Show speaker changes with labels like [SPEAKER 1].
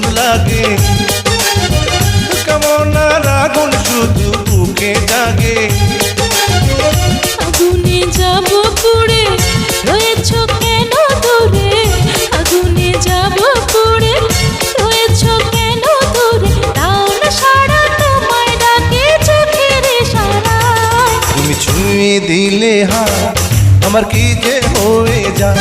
[SPEAKER 1] আগুন লাগে, কামনার আগুন শুধু বুকে জাগে।
[SPEAKER 2] আগুনে যাব পুড়ে রয়েছ কেন দূরে, আগুনে যাব পুড়ে রয়েছ কেন দূরে, তাও না সারা তোমায় ডাকে চোখের ইশারায়।
[SPEAKER 1] তুমি ছুঁয়ে দিলে হাত আমার কি যে হয়ে যায়,